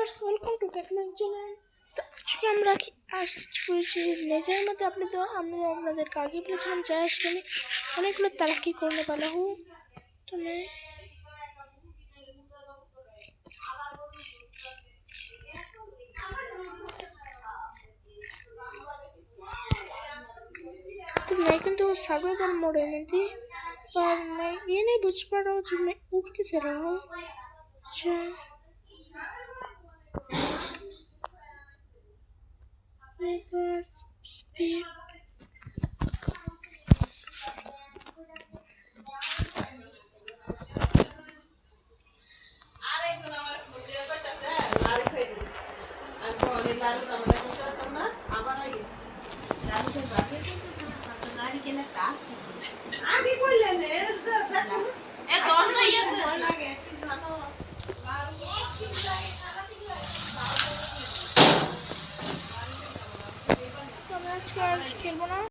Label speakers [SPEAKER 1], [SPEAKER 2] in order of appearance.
[SPEAKER 1] Viewers, welcome to back my channel. তো আজকে আমরা আসছি লেজার মধ্যে। আমি আপনাদেরকে আগে বলেছিলাম যে আজকে আমি অনেকগুলো তারাক্কি করने वाला हूँ। तो मैं किंतु सर्वाइवल मोड में थी, पर मैं ये नहीं बुझ पा रहा हूँ कि मैं उठ कैसे रहा हूँ। अच्छा, स्पीड तो मैं आज खेलबो ना।